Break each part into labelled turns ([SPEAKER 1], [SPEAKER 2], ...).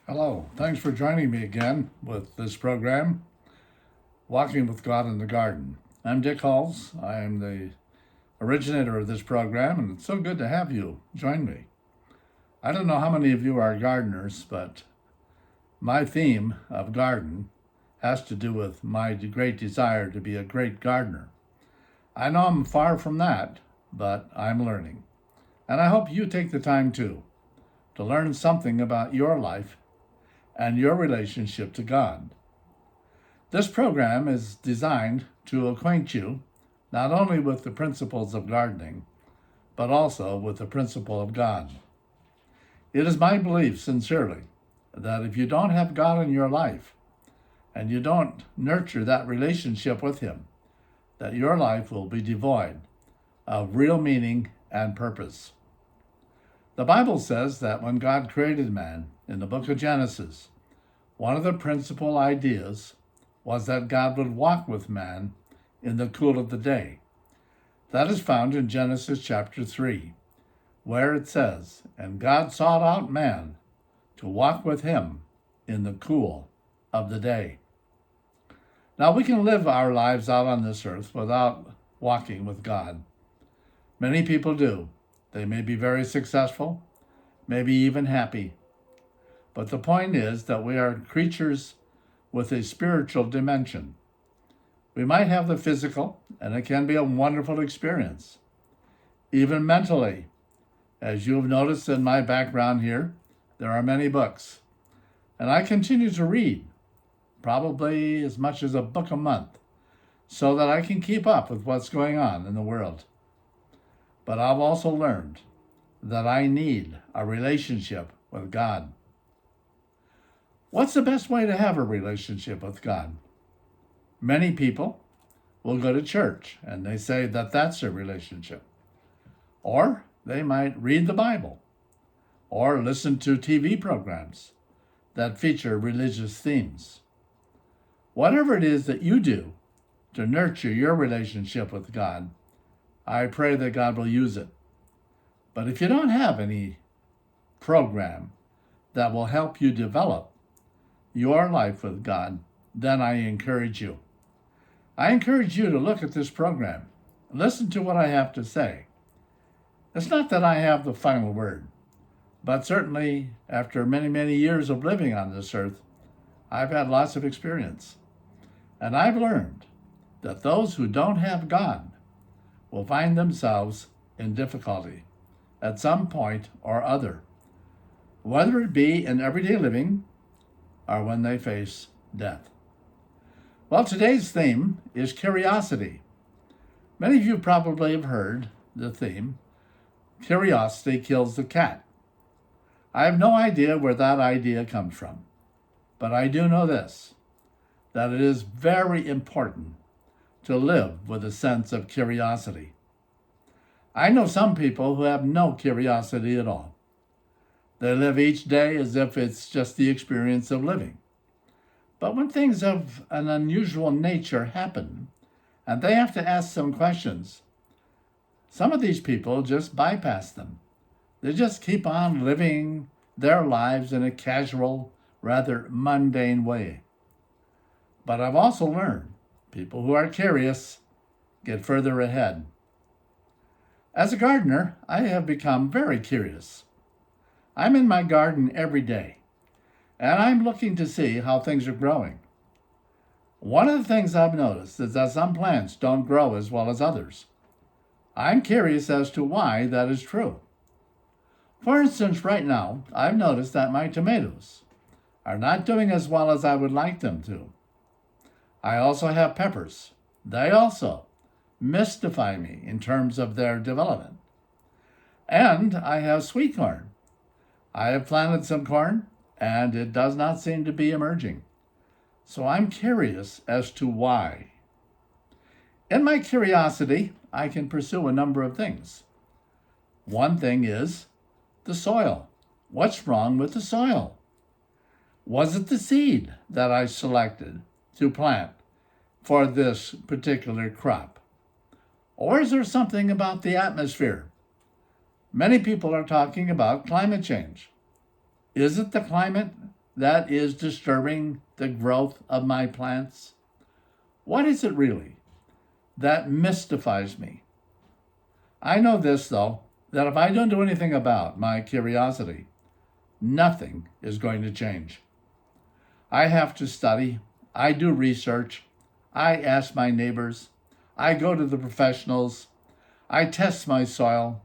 [SPEAKER 1] Hello, thanks for joining me again with this program, Walking with God in the Garden. I'm Dick Halls. I am the originator of this program, and it's so good to have you join me. I don't know how many of you are gardeners, but my theme of garden has to do with my great desire to be a great gardener. I know I'm far from that, but I'm learning. And I hope you take the time too to learn something about your life and your relationship to God. This program is designed to acquaint you not only with the principles of gardening, but also with the principle of God. It is my belief, sincerely, that if you don't have God in your life and you don't nurture that relationship with Him, that your life will be devoid of real meaning and purpose. The Bible says that when God created man in the book of Genesis, one of the principal ideas was that God would walk with man in the cool of the day. That is found in Genesis chapter 3, where it says, "And God sought out man to walk with him in the cool of the day." Now, we can live our lives out on this earth without walking with God. Many people do. They may be very successful, maybe even happy. But the point is that we are creatures with a spiritual dimension. We might have the physical, and it can be a wonderful experience. Even mentally, as you have noticed in my background here, there are many books. And I continue to read, probably as much as a book a month, so that I can keep up with what's going on in the world. But I've also learned that I need a relationship with God. What's the best way to have a relationship with God? Many people will go to church and they say that that's their relationship. Or they might read the Bible or listen to TV programs that feature religious themes. Whatever it is that you do to nurture your relationship with God, I pray that God will use it. But if you don't have any program that will help you develop your life with God, then I encourage you. I encourage you to look at this program. Listen to what I have to say. It's not that I have the final word, but certainly after many, many years of living on this earth, I've had lots of experience. And I've learned that those who don't have God will find themselves in difficulty at some point or other, whether it be in everyday living or when they face death. Well, today's theme is curiosity. Many of you probably have heard the theme, "Curiosity kills the cat." I have no idea where that idea comes from, but I do know this, that it is very important to live with a sense of curiosity. I know some people who have no curiosity at all. They live each day as if it's just the experience of living. But when things of an unusual nature happen, and they have to ask some questions, some of these people just bypass them. They just keep on living their lives in a casual, rather mundane way. But I've also learned people who are curious get further ahead. As a gardener, I have become very curious. I'm in my garden every day, and I'm looking to see how things are growing. One of the things I've noticed is that some plants don't grow as well as others. I'm curious as to why that is true. For instance, right now, I've noticed that my tomatoes are not doing as well as I would like them to. I also have peppers. They also mystify me in terms of their development. And I have sweet corn. I have planted some corn, and it does not seem to be emerging. So I'm curious as to why. In my curiosity, I can pursue a number of things. One thing is the soil. What's wrong with the soil? Was it the seed that I selected to plant for this particular crop? Or is there something about the atmosphere? Many people are talking about climate change. Is it the climate that is disturbing the growth of my plants? What is it really that mystifies me? I know this, though, that if I don't do anything about my curiosity, nothing is going to change. I have to study, I do research, I ask my neighbors, I go to the professionals, I test my soil,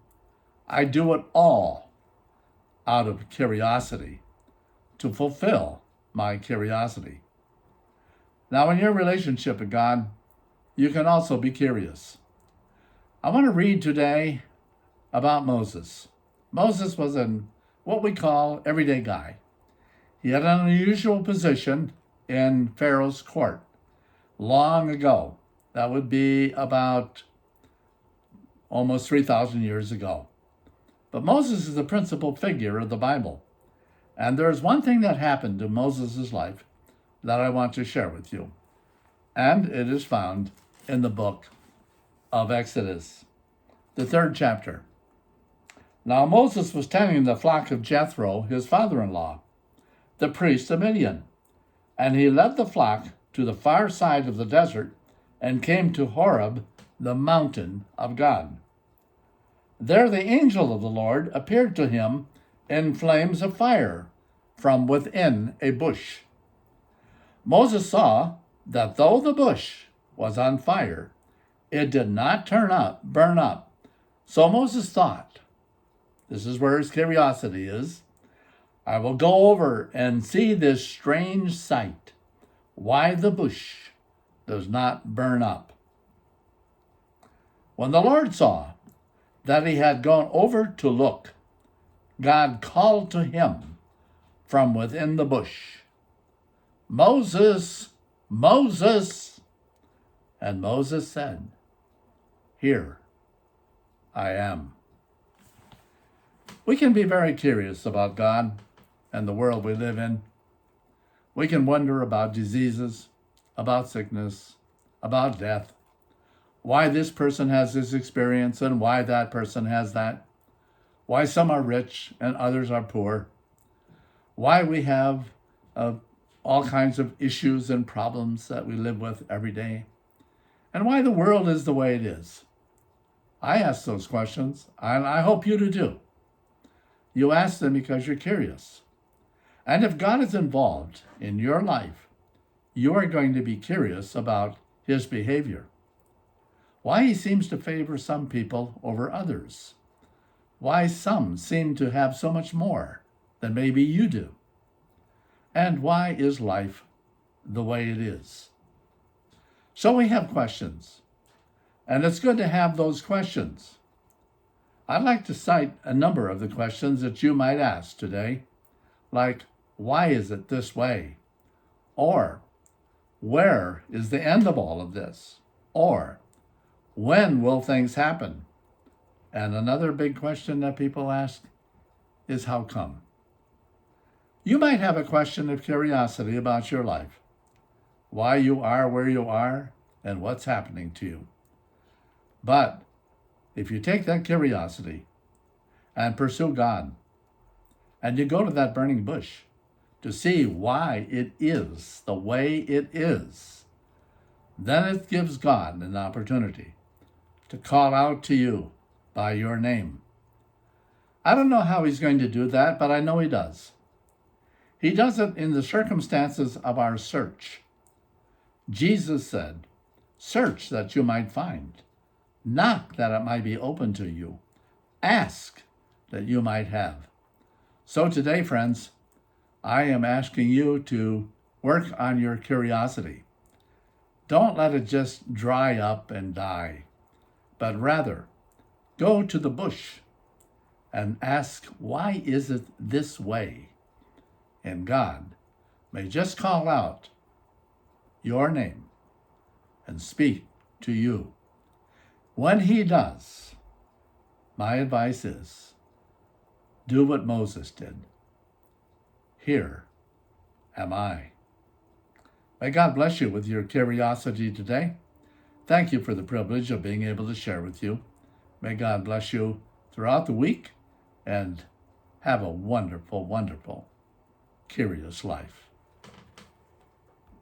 [SPEAKER 1] I do it all out of curiosity to fulfill my curiosity. Now, in your relationship with God, you can also be curious. I want to read today about Moses. Moses was what we call everyday guy. He had an unusual position in Pharaoh's court long ago. That would be about almost 3,000 years ago. But Moses is the principal figure of the Bible. And there's one thing that happened to Moses' life that I want to share with you. And it is found in the book of Exodus, the 3rd chapter. Now Moses was tending the flock of Jethro, his father-in-law, the priest of Midian. And he led the flock to the far side of the desert and came to Horeb, the mountain of God. There the angel of the Lord appeared to him in flames of fire from within a bush. Moses saw that though the bush was on fire, it did not burn up. So Moses thought, this is where his curiosity is, I will go over and see this strange sight, why the bush does not burn up. When the Lord saw that he had gone over to look, God called to him from within the bush, Moses, Moses. And Moses said, Here I am. We can be very curious about God and the world we live in. We can wonder about diseases, about sickness, about death, why this person has this experience and why that person has that, why some are rich and others are poor, why we have all kinds of issues and problems that we live with every day, and why the world is the way it is. I ask those questions, and I hope you do too. You ask them because you're curious. And if God is involved in your life, you are going to be curious about his behavior. Why he seems to favor some people over others. Why some seem to have so much more than maybe you do. And why is life the way it is? So we have questions, and it's good to have those questions. I'd like to cite a number of the questions that you might ask today, like, why is it this way? Or, where is the end of all of this? Or, when will things happen? And another big question that people ask is, how come? You might have a question of curiosity about your life, why you are where you are, and what's happening to you. But if you take that curiosity and pursue God, and you go to that burning bush to see why it is the way it is, then it gives God an opportunity to call out to you by your name. I don't know how he's going to do that, but I know he does. He does it in the circumstances of our search. Jesus said, search that you might find. Knock that it might be open to you. Ask that you might have. So today, friends, I am asking you to work on your curiosity. Don't let it just dry up and die, but rather go to the bush and ask, why is it this way? And God may just call out your name and speak to you. When he does, my advice is, do what Moses did. Here am I. May God bless you with your curiosity today. Thank you for the privilege of being able to share with you. May God bless you throughout the week, and have a wonderful, wonderful, vicarious life.